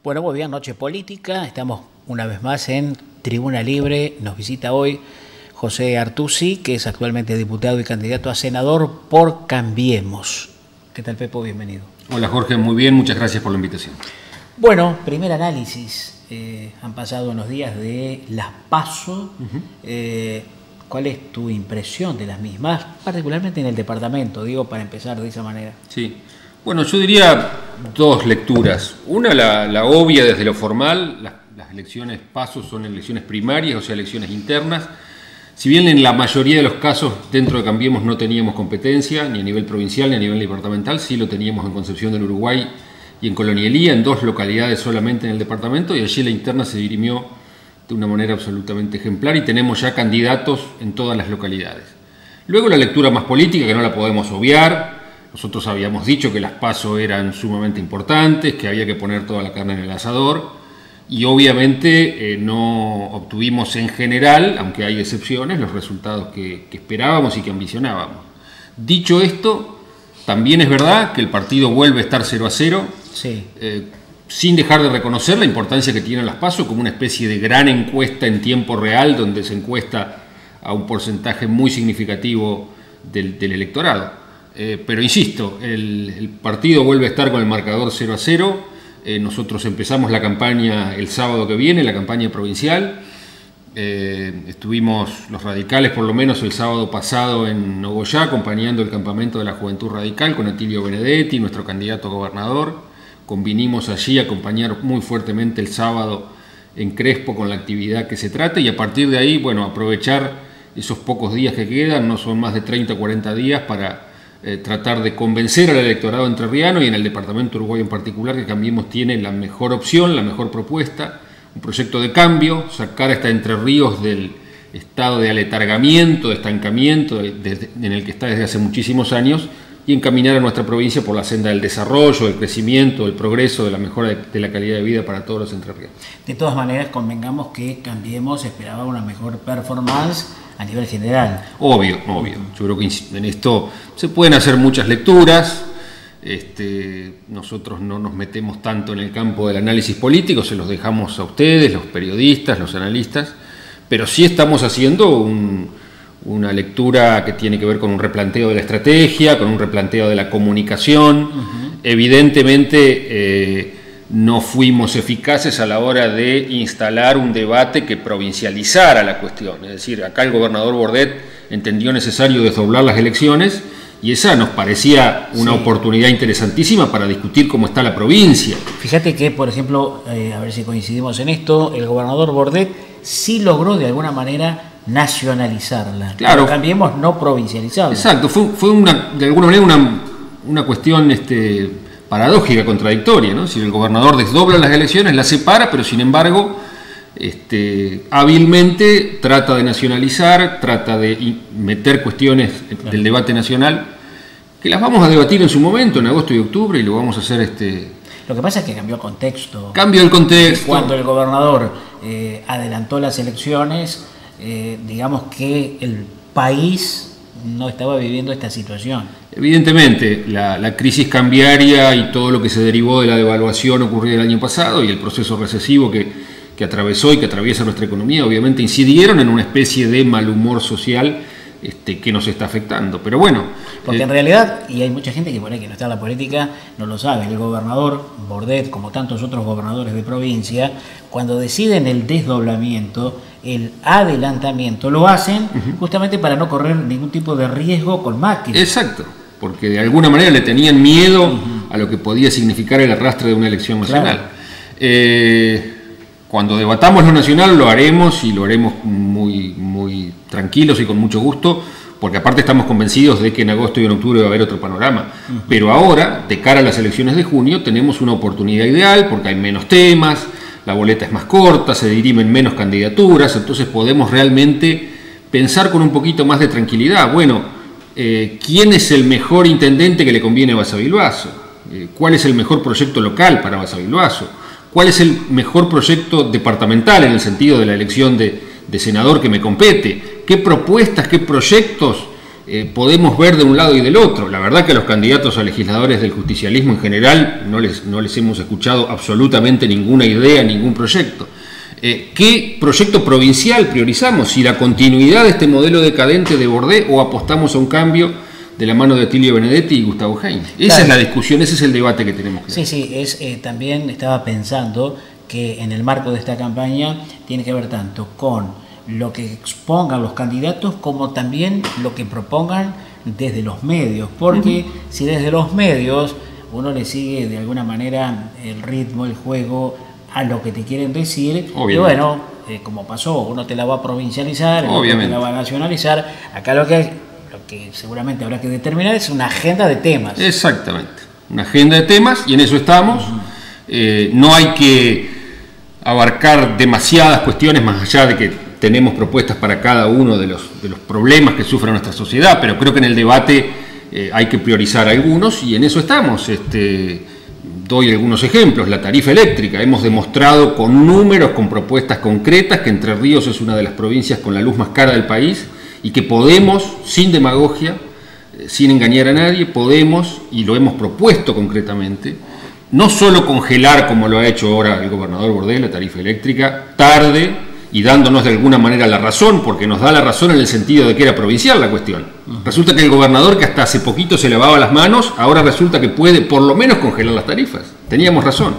Bueno, muy bien, noche política. Estamos una vez más en Tribuna Libre. Nos visita hoy José Artusi, que es actualmente diputado y candidato a senador por Cambiemos. ¿Qué tal, Pepo? Bienvenido. Hola, Jorge. Muy bien. Muchas gracias por la invitación. Bueno, primer análisis. Han pasado unos días de las PASO. ¿Cuál es tu impresión de las mismas, particularmente en el departamento? Digo, para empezar de esa manera. Sí. Bueno, yo diría dos lecturas. Una, la obvia desde lo formal. Las elecciones PASO son elecciones primarias, o sea, elecciones internas. Si bien en la mayoría de los casos dentro de Cambiemos no teníamos competencia, ni a nivel provincial ni a nivel departamental, sí lo teníamos en Concepción del Uruguay y en Colonia Elía, en dos localidades solamente en el departamento, y allí la interna se dirimió de una manera absolutamente ejemplar y tenemos ya candidatos en todas las localidades. Luego la lectura más política, que no la podemos obviar. Nosotros habíamos dicho que las PASO eran sumamente importantes, que había que poner toda la carne en el asador, y obviamente no obtuvimos en general, aunque hay excepciones, los resultados que esperábamos y que ambicionábamos. Dicho esto, también es verdad que el partido vuelve a estar 0-0, sí. Sin dejar de reconocer la importancia que tienen las PASO como una especie de gran encuesta en tiempo real, donde se encuesta a un porcentaje muy significativo del electorado. Pero insisto, el partido vuelve a estar con el marcador 0-0. Nosotros empezamos la campaña el sábado que viene, la campaña provincial. Estuvimos los radicales por lo menos el sábado pasado en Nogoyá, acompañando el campamento de la Juventud Radical con Atilio Benedetti, nuestro candidato a gobernador. Convinimos allí a acompañar muy fuertemente el sábado en Crespo con la actividad que se trate, y a partir de ahí, bueno, aprovechar esos pocos días que quedan, no son más de 30 o 40 días, para tratar de convencer al electorado entrerriano y en el departamento Uruguay en particular que Cambiemos tiene la mejor opción, la mejor propuesta, un proyecto de cambio, sacar hasta Entre Ríos del estado de aletargamiento, de estancamiento en el que está desde hace muchísimos años, y encaminar a nuestra provincia por la senda del desarrollo, del crecimiento, del progreso, de la mejora de la calidad de vida para todos los entrerrianos. De todas maneras, convengamos que Cambiemos esperaba una mejor performance a nivel general. Obvio. Yo creo que en esto se pueden hacer muchas lecturas. Nosotros no nos metemos tanto en el campo del análisis político, se los dejamos a ustedes, los periodistas, los analistas, pero sí estamos haciendo una lectura que tiene que ver con un replanteo de la estrategia, con un replanteo de la comunicación. Evidentemente no fuimos eficaces a la hora de instalar un debate que provincializara la cuestión. Es decir, acá el gobernador Bordet entendió necesario desdoblar las elecciones, y esa nos parecía una oportunidad interesantísima para discutir cómo está la provincia. Fíjate que, por ejemplo, a ver si coincidimos en esto, el gobernador Bordet sí logró de alguna manera nacionalizarla. Claro. Pero Cambiemos no provincializarla. Exacto, fue de alguna manera una cuestión paradójica, contradictoria, ¿no? Si el gobernador desdobla las elecciones, las separa, pero sin embargo hábilmente trata de nacionalizar, trata de meter cuestiones del debate nacional, que las vamos a debatir en su momento, en agosto y octubre, y lo vamos a hacer. Lo que pasa es que cambió el contexto. Cambió el contexto. Cuando el gobernador adelantó las elecciones, digamos que el país no estaba viviendo esta situación. Evidentemente, la crisis cambiaria y todo lo que se derivó de la devaluación ocurrida el año pasado y el proceso recesivo que atravesó y que atraviesa nuestra economía, obviamente incidieron en una especie de mal humor social que nos está afectando. Pero bueno. Porque en realidad, y hay mucha gente que por ahí que no está en la política, no lo sabe, el gobernador Bordet, como tantos otros gobernadores de provincia, cuando deciden el desdoblamiento, el adelantamiento, lo hacen justamente para no correr ningún tipo de riesgo con Macri. Exacto, porque de alguna manera le tenían miedo a lo que podía significar el arrastre de una elección nacional. Claro. Cuando debatamos lo nacional lo haremos, y lo haremos muy tranquilos y con mucho gusto, porque aparte estamos convencidos de que en agosto y en octubre va a haber otro panorama. Pero ahora, de cara a las elecciones de junio, tenemos una oportunidad ideal porque hay menos temas, la boleta es más corta, se dirimen menos candidaturas, entonces podemos realmente pensar con un poquito más de tranquilidad. Bueno, ¿quién es el mejor intendente que le conviene a Basavilbaso? ¿Cuál es el mejor proyecto local para Basavilbaso? ¿Cuál es el mejor proyecto departamental en el sentido de la elección de senador que me compete? ¿Qué propuestas, qué proyectos podemos ver de un lado y del otro. La verdad que a los candidatos a legisladores del justicialismo en general no les hemos escuchado absolutamente ninguna idea, ningún proyecto. ¿Qué proyecto provincial priorizamos? ¿Si la continuidad de este modelo decadente de Bordet o apostamos a un cambio de la mano de Atilio Benedetti y Gustavo Heine? Esa es la discusión, ese es el debate que tenemos que dar. También estaba pensando que en el marco de esta campaña tiene que ver tanto con lo que expongan los candidatos como también lo que propongan desde los medios, porque si desde los medios uno le sigue de alguna manera el ritmo, el juego a lo que te quieren decir, y bueno, como pasó, uno te la va a provincializar, otro te la va a nacionalizar. Acá lo que seguramente habrá que determinar es una agenda de temas. Exactamente, una agenda de temas, y en eso estamos. No hay que abarcar demasiadas cuestiones más allá de que tenemos propuestas para cada uno de los problemas que sufre nuestra sociedad, pero creo que en el debate hay que priorizar algunos, y en eso estamos. Doy algunos ejemplos. La tarifa eléctrica. Hemos demostrado con números, con propuestas concretas, que Entre Ríos es una de las provincias con la luz más cara del país y que podemos, sin demagogia, sin engañar a nadie, podemos, y lo hemos propuesto concretamente, no solo congelar, como lo ha hecho ahora el gobernador Bordet, la tarifa eléctrica, tarde y dándonos de alguna manera la razón, porque nos da la razón en el sentido de que era provincial la cuestión. Resulta que el gobernador, que hasta hace poquito se lavaba las manos, ahora resulta que puede por lo menos congelar las tarifas. Teníamos razón,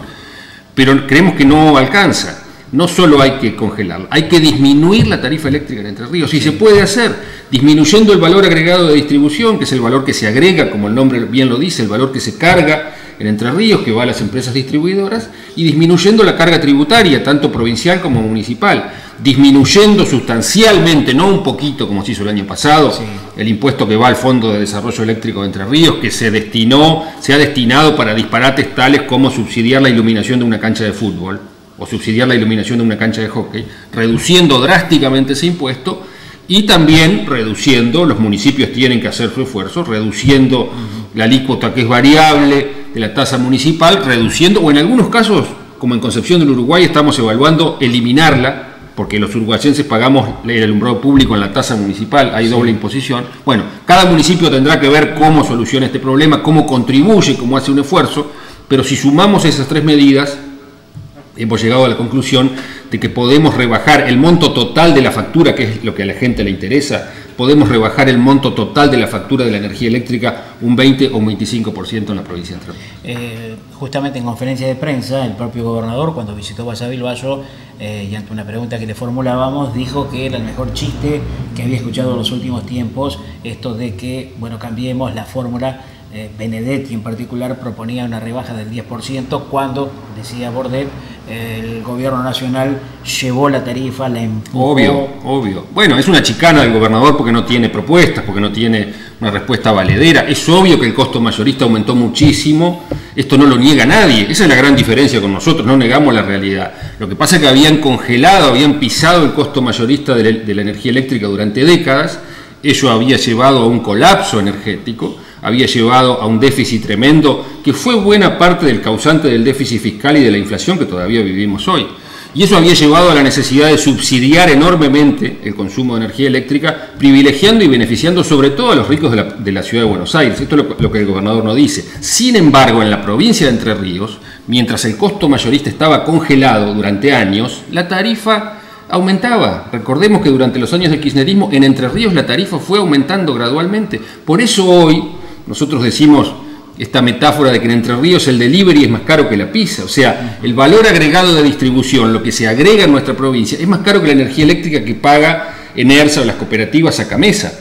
pero creemos que no alcanza. No solo hay que congelarla, hay que disminuir la tarifa eléctrica en Entre Ríos, y se puede hacer disminuyendo el valor agregado de distribución, que es el valor que se agrega, como el nombre bien lo dice, el valor que se carga en Entre Ríos, que va a las empresas distribuidoras, y disminuyendo la carga tributaria, tanto provincial como municipal, disminuyendo sustancialmente, no un poquito como se hizo el año pasado, el impuesto que va al Fondo de Desarrollo Eléctrico de Entre Ríos, que se ha destinado para disparates tales como subsidiar la iluminación de una cancha de fútbol o subsidiar la iluminación de una cancha de hockey, reduciendo drásticamente ese impuesto, y también reduciendo, los municipios tienen que hacer su esfuerzo, reduciendo la alícuota que es variable de la tasa municipal, reduciendo, o en algunos casos, como en Concepción del Uruguay, estamos evaluando eliminarla, porque los uruguayenses pagamos el alumbrado público en la tasa municipal, hay doble imposición. Bueno, cada municipio tendrá que ver cómo soluciona este problema, cómo contribuye, cómo hace un esfuerzo, pero si sumamos esas tres medidas, hemos llegado a la conclusión de que podemos rebajar el monto total de la factura, que es lo que a la gente le interesa. Podemos rebajar el monto total de la factura de la energía eléctrica un 20 o un 25% en la provincia de Entre Ríos. Justamente en conferencia de prensa, el propio gobernador, cuando visitó Guayabil-Bayo, y ante una pregunta que le formulábamos, dijo que era el mejor chiste que había escuchado en los últimos tiempos, esto de que, bueno, cambiemos la fórmula. Benedetti en particular proponía una rebaja del 10% cuando, decía Bordet, el gobierno nacional llevó la tarifa, la empujó. Obvio. Bueno, es una chicana del gobernador porque no tiene propuestas, porque no tiene una respuesta valedera. Es obvio que el costo mayorista aumentó muchísimo, esto no lo niega nadie, esa es la gran diferencia con nosotros, no negamos la realidad. Lo que pasa es que habían congelado, habían pisado el costo mayorista de la energía eléctrica durante décadas, ello había llevado a un colapso energético, había llevado a un déficit tremendo, que fue buena parte del causante del déficit fiscal y de la inflación que todavía vivimos hoy. Y eso había llevado a la necesidad de subsidiar enormemente el consumo de energía eléctrica, privilegiando y beneficiando sobre todo a los ricos de la ciudad de Buenos Aires. Esto es lo que el gobernador no dice. Sin embargo, en la provincia de Entre Ríos, mientras el costo mayorista estaba congelado durante años, la tarifa aumentaba. Recordemos que durante los años del kirchnerismo en Entre Ríos la tarifa fue aumentando gradualmente. Por eso hoy nosotros decimos esta metáfora de que en Entre Ríos el delivery es más caro que la pizza. O sea, el valor agregado de distribución, lo que se agrega en nuestra provincia, es más caro que la energía eléctrica que paga Enersa o las cooperativas Acamesa.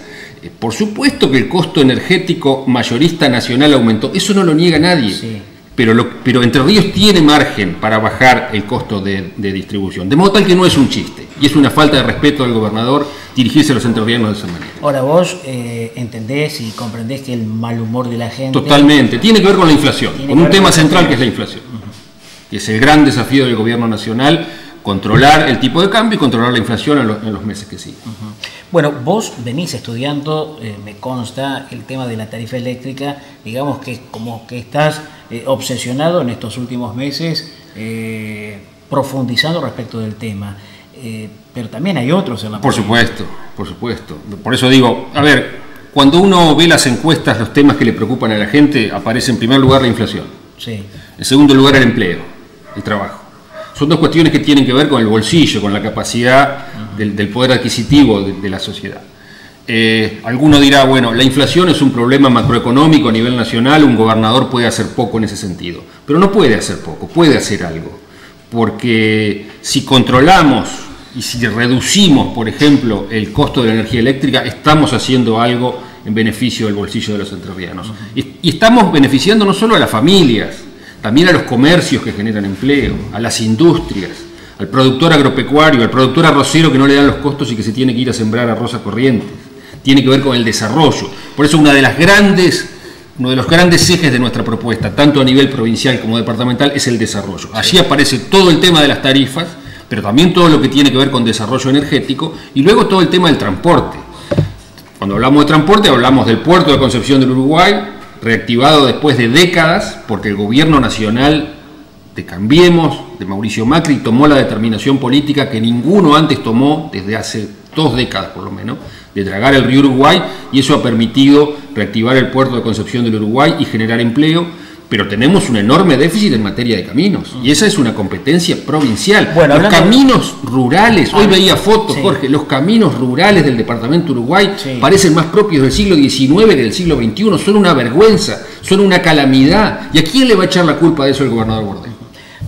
Por supuesto que el costo energético mayorista nacional aumentó, eso no lo niega nadie. Sí. Pero Entre Ríos tiene margen para bajar el costo de distribución, de modo tal que no es un chiste, y es una falta de respeto al gobernador dirigirse a los entrerrianos de esa manera. Ahora vos entendés y comprendés que el mal humor de la gente... Totalmente, tiene que ver con la inflación, con un tema central que es la inflación, que es el gran desafío del gobierno nacional, controlar el tipo de cambio y controlar la inflación en los meses que siguen. Bueno, vos venís estudiando, me consta, el tema de la tarifa eléctrica, digamos que como que estás obsesionado en estos últimos meses, profundizando respecto del tema. Pero también hay otros en la Por supuesto. Por eso digo, a ver, Cuando uno ve las encuestas, los temas que le preocupan a la gente, aparece en primer lugar la inflación. Sí. En segundo lugar el empleo, el trabajo. Son dos cuestiones que tienen que ver con el bolsillo, con la capacidad del poder adquisitivo de la sociedad. Alguno dirá, bueno, la inflación es un problema macroeconómico a nivel nacional, un gobernador puede hacer poco en ese sentido. Pero no puede hacer poco, puede hacer algo. Porque si controlamos y si reducimos, por ejemplo, el costo de la energía eléctrica, estamos haciendo algo en beneficio del bolsillo de los entrerrianos. Y estamos beneficiando no solo a las familias, también a los comercios que generan empleo, a las industrias, al productor agropecuario, al productor arrocero que no le dan los costos y que se tiene que ir a sembrar arroz a Corrientes. Tiene que ver con el desarrollo. Por eso uno de los grandes ejes de nuestra propuesta, tanto a nivel provincial como departamental, es el desarrollo. Allí aparece todo el tema de las tarifas, pero también todo lo que tiene que ver con desarrollo energético y luego todo el tema del transporte. Cuando hablamos de transporte hablamos del puerto de Concepción del Uruguay, reactivado después de décadas, porque el gobierno nacional de Cambiemos, de Mauricio Macri, tomó la determinación política que ninguno antes tomó desde hace 2 décadas por lo menos, de dragar el río Uruguay, y eso ha permitido reactivar el puerto de Concepción del Uruguay y generar empleo. Pero tenemos un enorme déficit en materia de caminos, y esa es una competencia provincial. Bueno, los caminos rurales, hoy veía fotos, sí. Jorge, los caminos rurales del departamento Uruguay parecen más propios del siglo XIX que del siglo XXI, son una vergüenza, son una calamidad. ¿Y a quién le va a echar la culpa de eso el gobernador Bordet?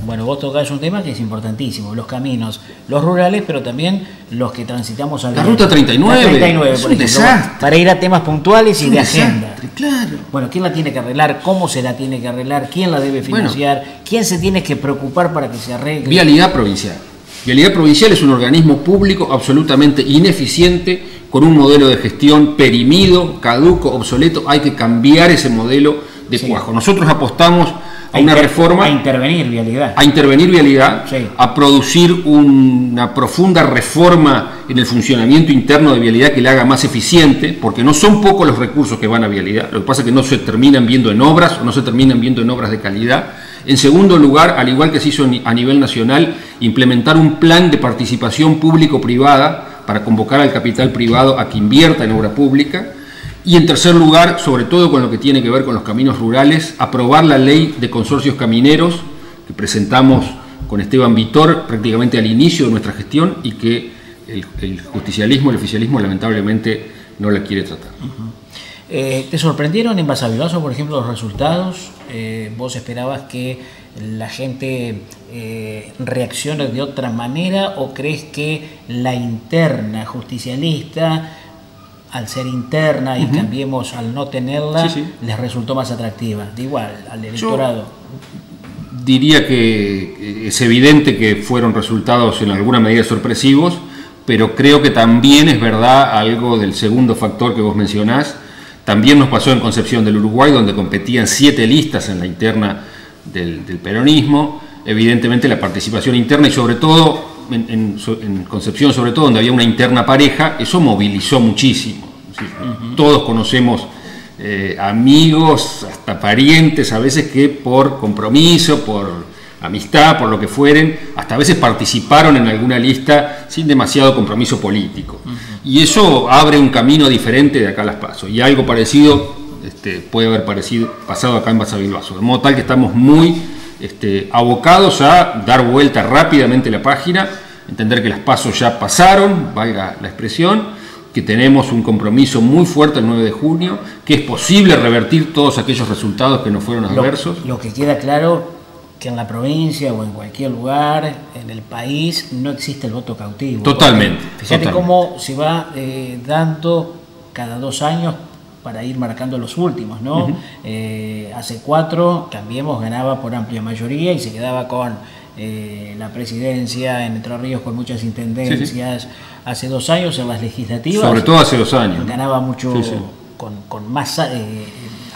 Bueno, vos tocás un tema que es importantísimo, los caminos, los rurales, pero también los que transitamos al la ruta 39, la 39 es por un ejemplo, desastre. Para ir a temas puntuales y de agenda. Claro. Bueno, ¿quién la tiene que arreglar? ¿Cómo se la tiene que arreglar? ¿Quién la debe financiar? Bueno, ¿quién se tiene que preocupar para que se arregle? Vialidad Provincial. Vialidad Provincial es un organismo público absolutamente ineficiente, con un modelo de gestión perimido, caduco, obsoleto. Hay que cambiar ese modelo de cuajo. Nosotros apostamos a una reforma, a intervenir vialidad, sí. A producir una profunda reforma en el funcionamiento interno de vialidad que la haga más eficiente, porque no son pocos los recursos que van a vialidad, lo que pasa es que no se terminan viendo en obras o no se terminan viendo en obras de calidad. En segundo lugar, al igual que se hizo a nivel nacional, implementar un plan de participación público-privada para convocar al capital privado a que invierta en obra pública. Y en tercer lugar, sobre todo con lo que tiene que ver con los caminos rurales, aprobar la ley de consorcios camineros que presentamos con Esteban Vitor prácticamente al inicio de nuestra gestión y que el justicialismo, el oficialismo lamentablemente no la quiere tratar. ¿Te sorprendieron en Basavilbaso, por ejemplo, los resultados? ¿Vos esperabas que la gente reaccione de otra manera o crees que la interna justicialista, al ser interna y Cambiemos al no tenerla, les resultó más atractiva? De igual, al electorado. Yo diría que es evidente que fueron resultados en alguna medida sorpresivos, pero creo que también es verdad algo del segundo factor que vos mencionás. También nos pasó en Concepción del Uruguay, donde competían 7 listas en la interna del peronismo. Evidentemente la participación interna y sobre todo en Concepción, sobre todo donde había una interna pareja, eso movilizó muchísimo. ¿Sí? Todos conocemos amigos, hasta parientes, a veces que por compromiso, por amistad, por lo que fueren, hasta a veces participaron en alguna lista sin demasiado compromiso político. Y eso abre un camino diferente de acá a las PASO. Y algo parecido puede haber pasado acá en Basavilbaso. De modo tal que estamos muy abocados a dar vuelta rápidamente la página, entender que las PASO ya pasaron, valga la expresión, que tenemos un compromiso muy fuerte el 9 de junio, que es posible revertir todos aquellos resultados que nos fueron adversos. Lo que queda claro que en la provincia o en cualquier lugar en el país no existe el voto cautivo. Totalmente. Fíjate cómo se va dando cada 2 años para ir marcando los últimos, ¿no? Hace 4 Cambiemos ganaba por amplia mayoría y se quedaba con la presidencia en Entre Ríos con muchas intendencias. Hace 2 años en las legislativas, sobre todo hace 2 años, ganaba mucho con más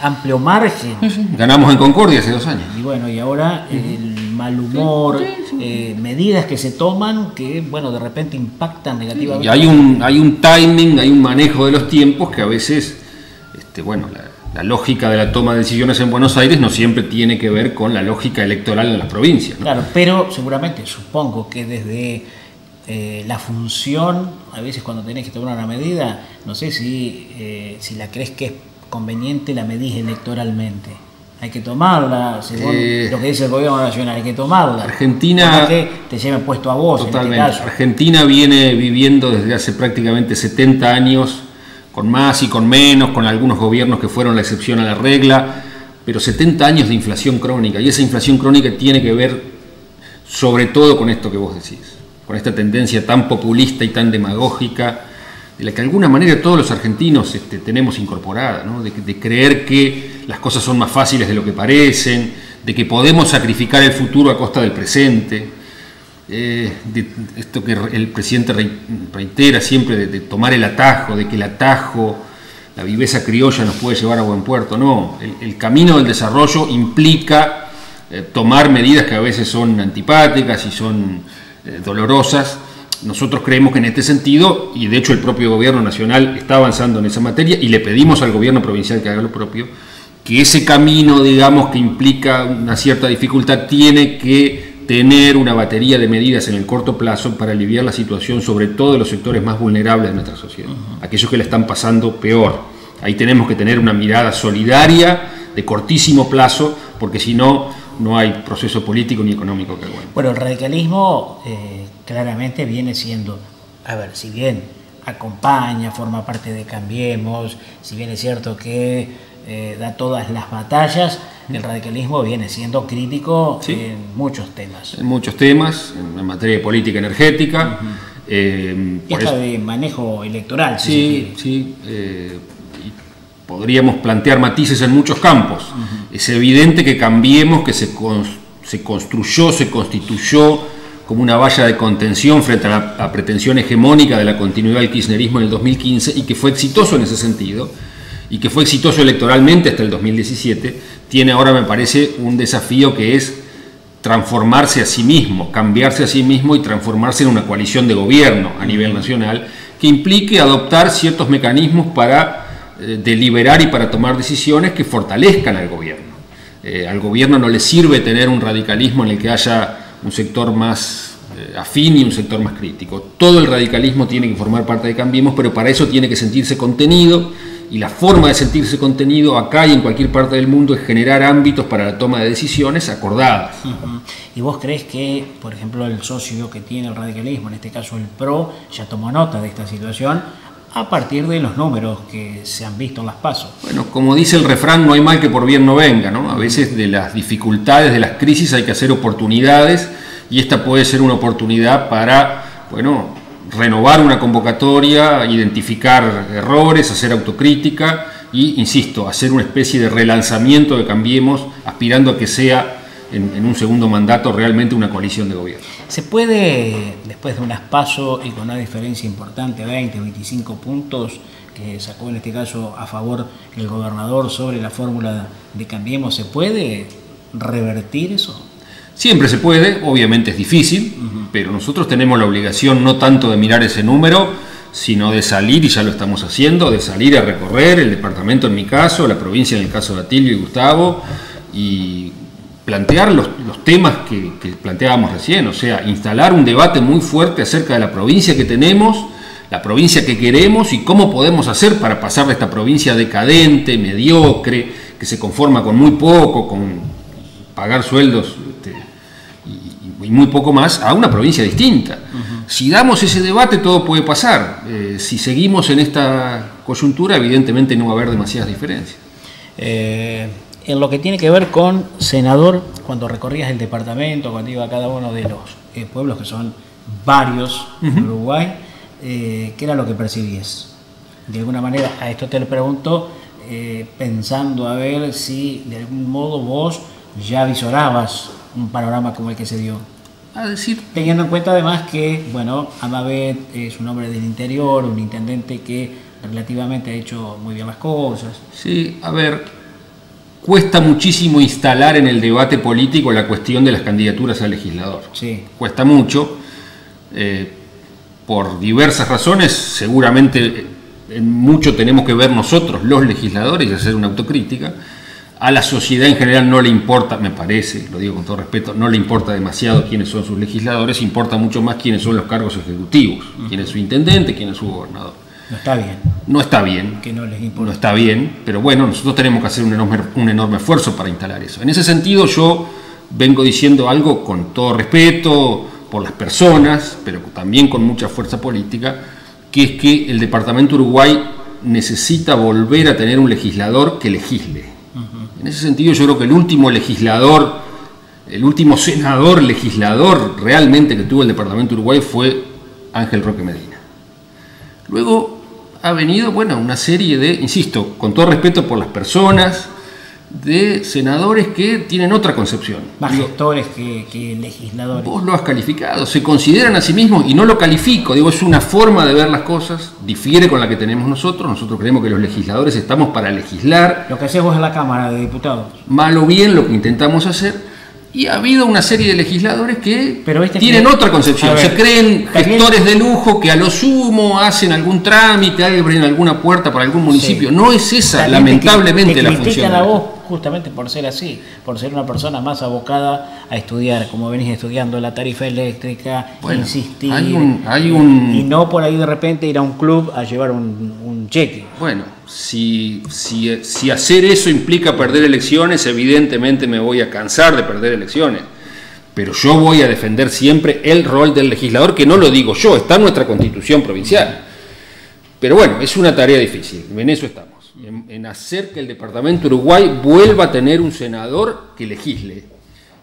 amplio margen. Ganamos en Concordia hace 2 años. Y bueno, y ahora el mal humor, medidas que se toman que, bueno, de repente impactan negativamente. Y hay un timing, hay un manejo de los tiempos que a veces, bueno, la lógica de la toma de decisiones en Buenos Aires no siempre tiene que ver con la lógica electoral en las provincias, ¿no? Claro, pero seguramente, supongo que desde la función, a veces cuando tenés que tomar una medida, no sé si la crees que es conveniente, la medís electoralmente. Hay que tomarla, según lo que dice el gobierno nacional, hay que tomarla. Argentina, que te lleven puesto a vos. Totalmente. En este caso. Argentina viene viviendo desde hace prácticamente 70 años, con más y con menos, con algunos gobiernos que fueron la excepción a la regla, pero 70 años de inflación crónica, y esa inflación crónica tiene que ver sobre todo con esto que vos decís, con esta tendencia tan populista y tan demagógica, de la que de alguna manera todos los argentinos tenemos incorporada, ¿no? de creer que las cosas son más fáciles de lo que parecen, de que podemos sacrificar el futuro a costa del presente, de esto que el presidente reitera siempre, de tomar el atajo, de que el atajo, la viveza criolla nos puede llevar a buen puerto. No, el camino del desarrollo implica tomar medidas que a veces son antipáticas y son dolorosas. Nosotros creemos que en este sentido, y de hecho el propio gobierno nacional está avanzando en esa materia, y le pedimos al gobierno provincial que haga lo propio, que ese camino, digamos, que implica una cierta dificultad, tiene que tener una batería de medidas en el corto plazo para aliviar la situación, sobre todo de los sectores más vulnerables de nuestra sociedad, aquellos que la están pasando peor. Ahí tenemos que tener una mirada solidaria de cortísimo plazo, porque si no, no hay proceso político ni económico que aguante. Bueno, el radicalismo claramente viene siendo, a ver, si bien acompaña, forma parte de Cambiemos, si bien es cierto que da todas las batallas, el radicalismo viene siendo crítico en muchos temas. En muchos temas, en materia de política energética. Y hasta de manejo electoral. Sí. Podríamos plantear matices en muchos campos. Es evidente que Cambiemos, que se construyó, se constituyó como una valla de contención frente a la pretensión hegemónica de la continuidad del kirchnerismo en el 2015, y que fue exitoso en ese sentido, y que fue exitoso electoralmente hasta el 2017, tiene ahora, me parece, un desafío que es transformarse a sí mismo, cambiarse a sí mismo y transformarse en una coalición de gobierno a nivel nacional, que implique adoptar ciertos mecanismos para deliberar y para tomar decisiones que fortalezcan al gobierno. Al gobierno no le sirve tener un radicalismo en el que haya un sector más afín y un sector más crítico. Todo el radicalismo tiene que formar parte de Cambiemos, pero para eso tiene que sentirse contenido, y la forma de sentirse contenido acá y en cualquier parte del mundo es generar ámbitos para la toma de decisiones acordadas. ¿Y vos crees que, por ejemplo, el socio que tiene el radicalismo, en este caso el PRO, ya tomó nota de esta situación a partir de los números que se han visto en las PASO? Bueno, como dice el refrán, no hay mal que por bien no venga, ¿no? A veces de las dificultades, de las crisis hay que hacer oportunidades, y esta puede ser una oportunidad para, bueno, renovar una convocatoria, identificar errores, hacer autocrítica y, insisto, hacer una especie de relanzamiento de Cambiemos, aspirando a que sea en un segundo mandato realmente una coalición de gobierno. ¿Se puede, después de unas PASO y con una diferencia importante, 20, 25 puntos, que sacó en este caso a favor el gobernador sobre la fórmula de Cambiemos, ¿se puede revertir eso? Siempre se puede, obviamente es difícil, pero nosotros tenemos la obligación no tanto de mirar ese número, sino de salir, y ya lo estamos haciendo, de salir a recorrer el departamento en mi caso, la provincia en el caso de Atilio y Gustavo, y plantear los temas que planteábamos recién, o sea, instalar un debate muy fuerte acerca de la provincia que tenemos, la provincia que queremos y cómo podemos hacer para pasar de esta provincia decadente, mediocre, que se conforma con muy poco, con pagar sueldos y muy poco más, a una provincia distinta. Si damos ese debate, todo puede pasar. Si seguimos en esta coyuntura, evidentemente no va a haber demasiadas diferencias. En lo que tiene que ver con senador, cuando recorrías el departamento, cuando iba a cada uno de los pueblos, que son varios en Uruguay, ¿qué era lo que percibías? De alguna manera, a esto te lo pregunto, pensando a ver si de algún modo vos ya visorabas un panorama como el que se dio. Teniendo en cuenta además que, bueno, Amabet es un hombre del interior, un intendente que relativamente ha hecho muy bien las cosas. Sí, a ver, cuesta muchísimo instalar en el debate político la cuestión de las candidaturas a legislador. Sí. Cuesta mucho, por diversas razones, seguramente en mucho tenemos que ver nosotros, los legisladores, y hacer una autocrítica. A la sociedad en general no le importa, me parece, lo digo con todo respeto, no le importa demasiado quiénes son sus legisladores, importa mucho más quiénes son los cargos ejecutivos, quién es su intendente, quién es su gobernador. No está bien. No está bien. Que no les importa. No está bien, pero bueno, nosotros tenemos que hacer un enorme esfuerzo para instalar eso. En ese sentido yo vengo diciendo algo con todo respeto por las personas, pero también con mucha fuerza política, que es que el Departamento Uruguay necesita volver a tener un legislador que legisle. En ese sentido yo creo que el último legislador, el último senador legislador realmente que tuvo el Departamento Uruguay fue Ángel Roque Medina. Luego ha venido, bueno, una serie de, insisto, con todo respeto por las personas, de senadores que tienen otra concepción. Más gestores que legisladores. Vos lo has calificado, se consideran a sí mismos, y no lo califico, digo, es una forma de ver las cosas, difiere con la que tenemos nosotros creemos que los legisladores estamos para legislar. Lo que hacés vos en la Cámara de Diputados. Mal o bien lo que intentamos hacer, y ha habido una serie de legisladores que tienen otra concepción, se creen gestores de lujo que a lo sumo hacen algún trámite, abren alguna puerta para algún municipio. Sí. No es esa, lamentablemente, la función. Te critican a vos justamente por ser así, por ser una persona más abocada a estudiar, como venís estudiando la tarifa eléctrica, insistir, y no por ahí de repente ir a un club a llevar un cheque. Bueno, si hacer eso implica perder elecciones, evidentemente me voy a cansar de perder elecciones. Pero yo voy a defender siempre el rol del legislador, que no lo digo yo, está en nuestra Constitución provincial. Pero bueno, es una tarea difícil, en eso estamos. En hacer que el Departamento Uruguay vuelva a tener un senador que legisle.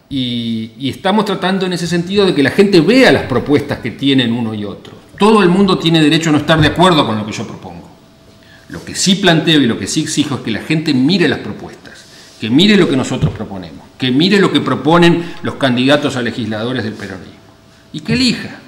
Y estamos tratando en ese sentido de que la gente vea las propuestas que tienen uno y otro. Todo el mundo tiene derecho a no estar de acuerdo con lo que yo propongo. Lo que sí planteo y lo que sí exijo es que la gente mire las propuestas, que mire lo que nosotros proponemos, que mire lo que proponen los candidatos a legisladores del peronismo y que elija.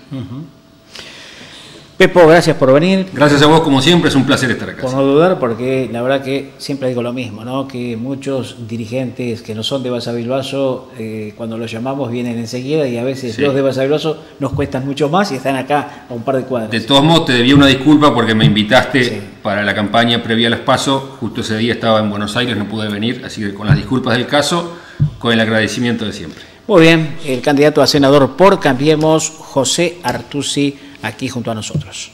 Pepo, gracias por venir. Gracias a vos, como siempre, es un placer estar acá. Por no dudar, porque la verdad que siempre digo lo mismo, ¿no? Que muchos dirigentes que no son de Basavilbaso, cuando los llamamos vienen enseguida, y a veces los de Basavilbaso nos cuestan mucho más y están acá a un par de cuadras. De todos modos, te debía una disculpa porque me invitaste para la campaña previa a las PASO. Justo ese día estaba en Buenos Aires, no pude venir, así que con las disculpas del caso, con el agradecimiento de siempre. Muy bien, el candidato a senador por Cambiemos, José Artusi, aquí junto a nosotros.